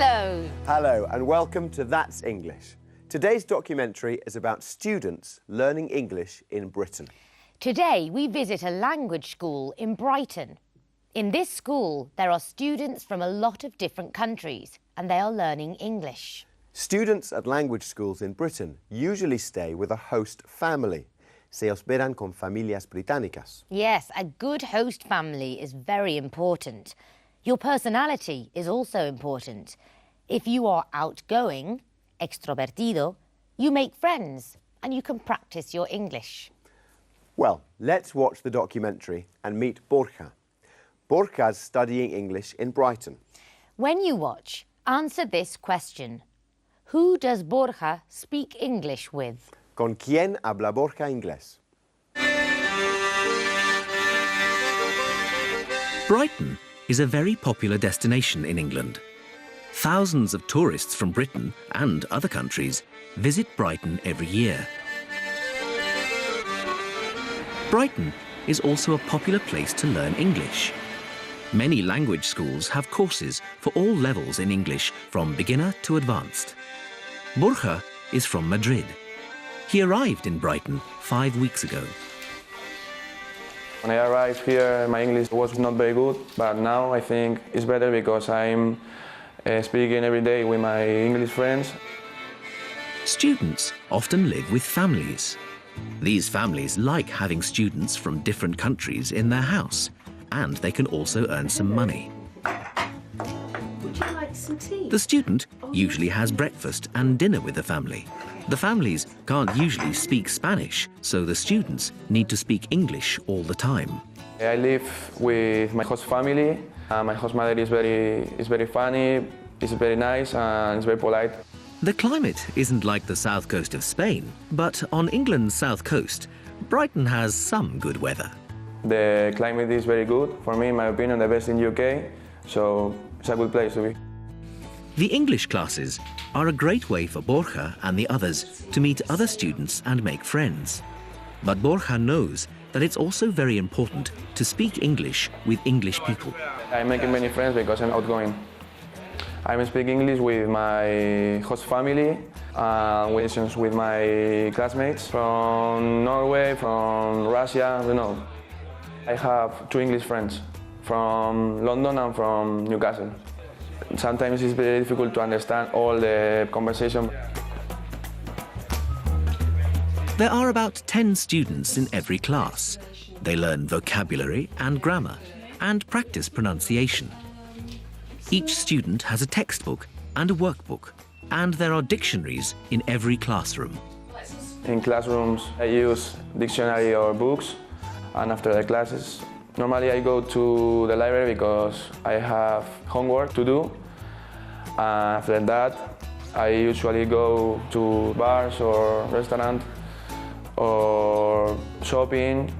Hello. Hello and welcome to That's English. Today's documentary is about students learning English in Britain. Today we visit a language school in Brighton. In this school there are students from a lot of different countries and they are learning English. Students at language schools in Britain usually stay with a host family. Se hospedan con familias británicas. Yes, a good host family is very important. Your personality is also important. If you are outgoing, extrovertido, you make friends and you can practice your English. Well, let's watch the documentary and meet Borja. Borja's studying English in Brighton. When you watch, answer this question. Who does Borja speak English with? ¿Con quién habla Borja inglés? Brighton is a very popular destination in England. Thousands of tourists from Britain and other countries visit Brighton every year. Brighton is also a popular place to learn English. Many language schools have courses for all levels in English, from beginner to advanced. Borja is from Madrid. He arrived in Brighton 5 weeks ago. When I arrived here, my English was not very good, but now I think it's better because I'm speaking every day with my English friends. Students often live with families. These families like having students from different countries in their house, and they can also earn some money. Would you like some tea? The student usually has breakfast and dinner with the family. The families can't usually speak Spanish, so the students need to speak English all the time. I live with my host family. My host mother is very funny, is very nice, and is very polite. The climate isn't like the south coast of Spain, but on England's south coast, Brighton has some good weather. The climate is very good. For me, in my opinion, the best in UK, so it's a good place to be. The English classes are a great way for Borja and the others to meet other students and make friends. But Borja knows that it's also very important to speak English with English people. I'm making many friends because I'm outgoing. I'm speaking English with my host family and with my classmates from Norway, from Russia, you know. I have 2 English friends from London and from Newcastle. Sometimes it's very difficult to understand all the conversation. There are about 10 students in every class. They learn vocabulary and grammar and practice pronunciation. Each student has a textbook and a workbook, and there are dictionaries in every classroom. In classrooms, I use dictionary or books, and after the classes, normally I go to the library because I have homework to do. After that, I usually go to bars or restaurants or shopping.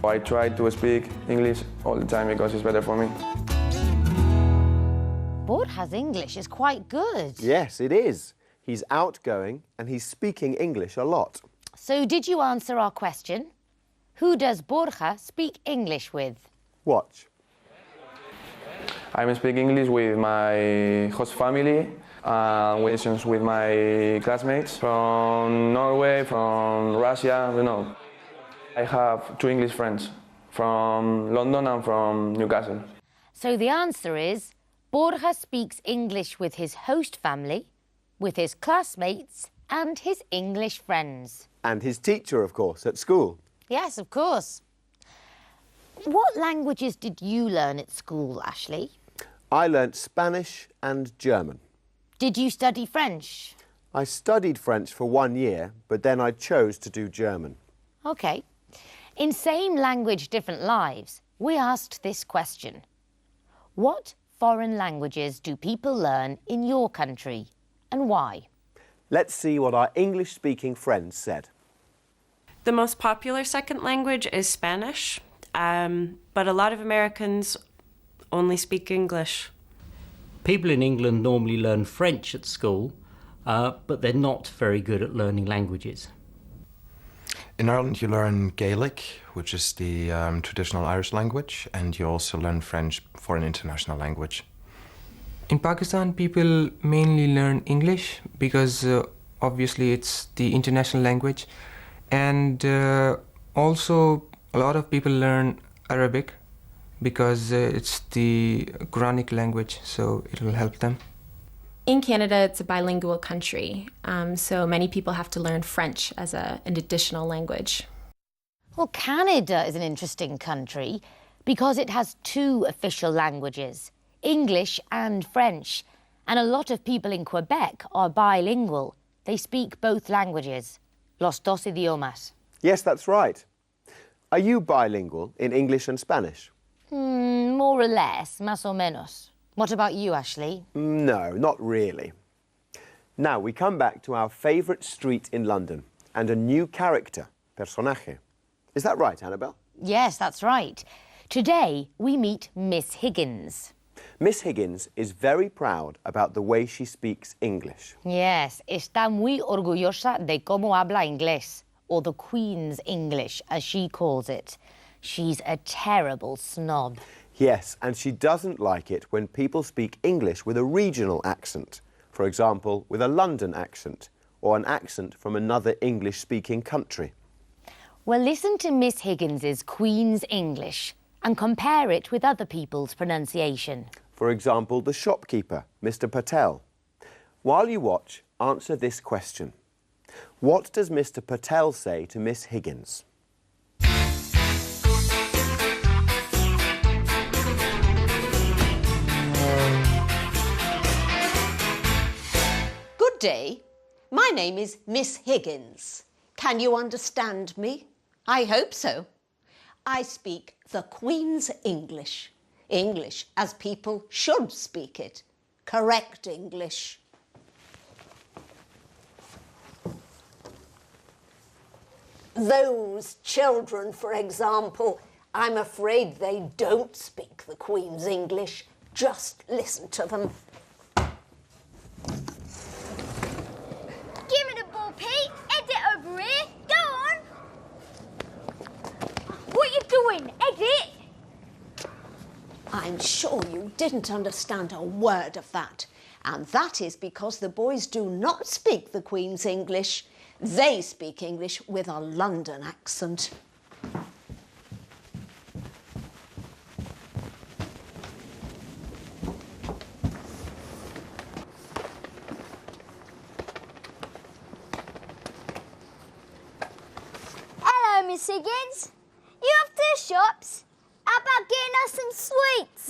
I try to speak English all the time because it's better for me. Borja's English is quite good. Yes, it is. He's outgoing and he's speaking English a lot. So did you answer our question? Who does Borja speak English with? Watch. I'm speaking English with my host family and with my classmates from Norway, from Russia, you know. I have 2 English friends from London and from Newcastle. So the answer is Borja speaks English with his host family, with his classmates and his English friends. And his teacher, of course, at school. Yes, of course. What languages did you learn at school, Ashley? I learnt Spanish and German. Did you study French? I studied French for 1 year, but then I chose to do German. OK. In Same Language, Different Lives, we asked this question. What foreign languages do people learn in your country and why? Let's see what our English-speaking friends said. The most popular second language is Spanish, but a lot of Americans only speak English. People in England normally learn French at school, but they're not very good at learning languages. In Ireland you learn Gaelic, which is the traditional Irish language, and you also learn French for an international language. In Pakistan, people mainly learn English because obviously it's the international language, and also a lot of people learn Arabic because it's the Quranic language, so it will help them. In Canada, it's a bilingual country, so many people have to learn French as an additional language. Well, Canada is an interesting country because it has two official languages, English and French, and a lot of people in Quebec are bilingual. They speak both languages, los dos idiomas. Yes, that's right. Are you bilingual in English and Spanish? More or less, más o menos. What about you, Ashley? No, not really. Now we come back to our favourite street in London and a new character, personaje. Is that right, Annabelle? Yes, that's right. Today we meet Miss Higgins. Miss Higgins is very proud about the way she speaks English. Yes, está muy orgullosa de cómo habla inglés, or the Queen's English, as she calls it. She's a terrible snob. Yes, and she doesn't like it when people speak English with a regional accent. For example, with a London accent, or an accent from another English-speaking country. Well, listen to Miss Higgins's Queen's English and compare it with other people's pronunciation. For example, the shopkeeper, Mr. Patel. While you watch, answer this question. What does Mr. Patel say to Miss Higgins? Good day. My name is Miss Higgins. Can you understand me? I hope so. I speak the Queen's English. English as people should speak it. Correct English. Those children, for example, I'm afraid they don't speak the Queen's English. Just listen to them. Give me the ball, Pete. Head it over here. Go on. What are you doing? Head it. I'm sure you didn't understand a word of that. And that is because the boys do not speak the Queen's English. They speak English with a London accent. Hello, Miss Higgins. You off to the shops? How about getting us some sweets?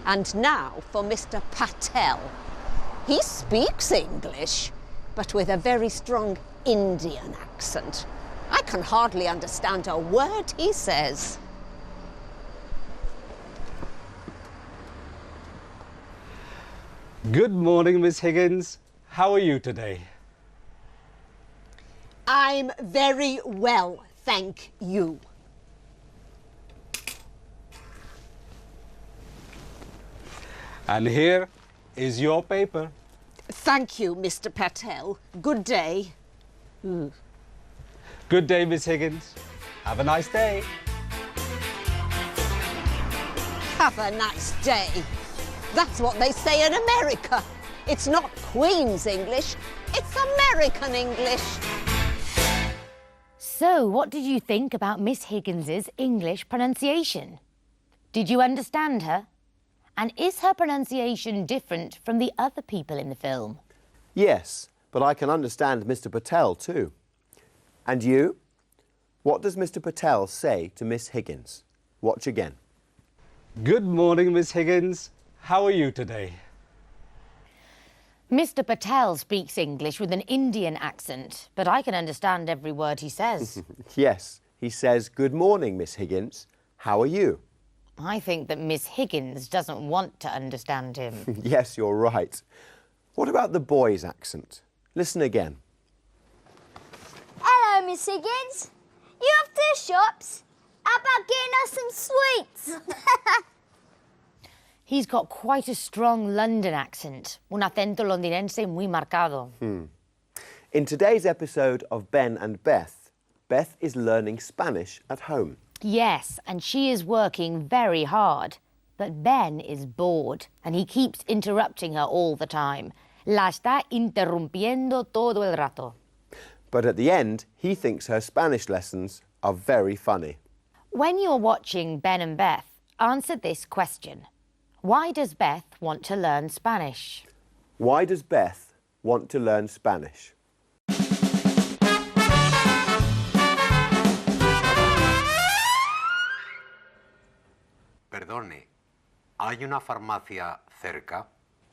And now for Mr. Patel. He speaks English, but with a very strong Indian accent. I can hardly understand a word he says. Good morning, Miss Higgins. How are you today? I'm very well, thank you. And here is your paper. Thank you, Mr. Patel. Good day. Good day, Miss Higgins. Have a nice day. Have a nice day. That's what they say in America. It's not Queen's English, it's American English. So, what did you think about Miss Higgins's English pronunciation? Did you understand her? And is her pronunciation different from the other people in the film? Yes, but I can understand Mr. Patel too. And you? What does Mr. Patel say to Miss Higgins? Watch again. Good morning, Miss Higgins. How are you today? Mr. Patel speaks English with an Indian accent, but I can understand every word he says. Yes, he says, good morning, Miss Higgins. How are you? I think that Miss Higgins doesn't want to understand him. Yes, you're right. What about the boy's accent? Listen again. Hello, Miss Higgins. You off to the shops? How about getting us some sweets? He's got quite a strong London accent, un acento londinense muy marcado. In today's episode of Ben and Beth, Beth is learning Spanish at home. Yes, and she is working very hard. But Ben is bored and he keeps interrupting her all the time. La está interrumpiendo todo el rato. But at the end, he thinks her Spanish lessons are very funny. When you're watching Ben and Beth, answer this question. Why does Beth want to learn Spanish? Why does Beth want to learn Spanish? Perdone, ¿hay una farmacia cerca?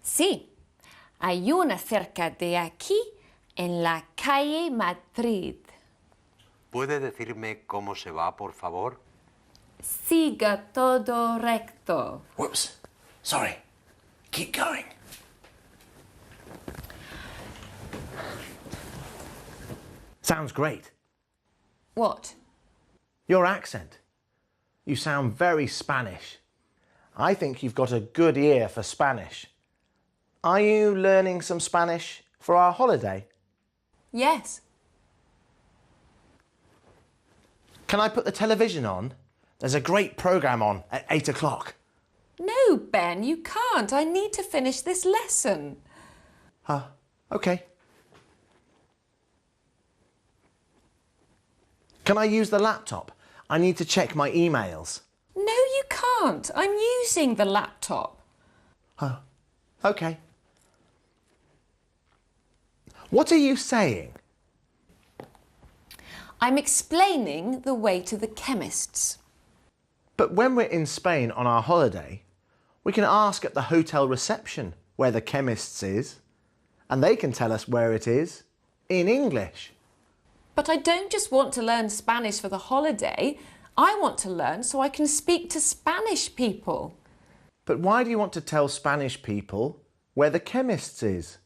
Sí, hay una cerca de aquí, en la calle Madrid. ¿Puede decirme cómo se va, por favor? Siga todo recto. Whoops, sorry. Keep going. Sounds great. What? Your accent. You sound very Spanish. I think you've got a good ear for Spanish. Are you learning some Spanish for our holiday? Yes. Can I put the television on? There's a great programme on at 8 o'clock. No, Ben, you can't. I need to finish this lesson. OK. Can I use the laptop? I need to check my emails. No, you can't. I'm using the laptop. OK. What are you saying? I'm explaining the way to the chemist's. But when we're in Spain on our holiday, we can ask at the hotel reception where the chemist's is, and they can tell us where it is in English. But I don't just want to learn Spanish for the holiday. I want to learn so I can speak to Spanish people. But why do you want to tell Spanish people where the chemist's is?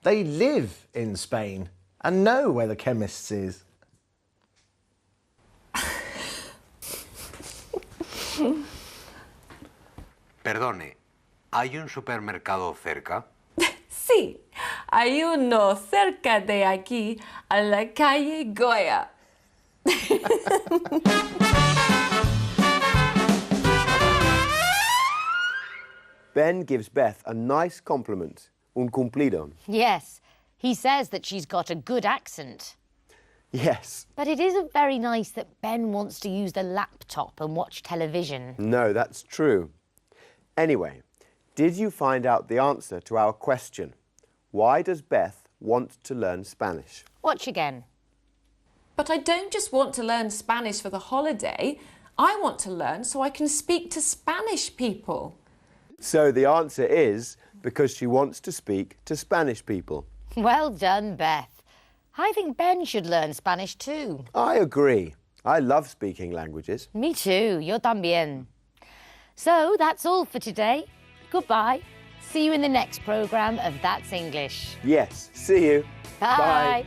They live in Spain and know where the chemist's is. Perdone, ¿hay un supermercado cerca? Sí, hay uno cerca de aquí, a la calle Goya. Ben gives Beth a nice compliment. Un cumplido. Yes, he says that she's got a good accent. Yes. But it isn't very nice that Ben wants to use the laptop and watch television. No, that's true. Anyway, did you find out the answer to our question? Why does Beth want to learn Spanish? Watch again. But I don't just want to learn Spanish for the holiday. I want to learn so I can speak to Spanish people. So the answer is because she wants to speak to Spanish people. Well done, Beth. I think Ben should learn Spanish too. I agree. I love speaking languages. Me too. Yo también. So that's all for today. Goodbye. See you in the next programme of That's English. Yes. See you. Bye.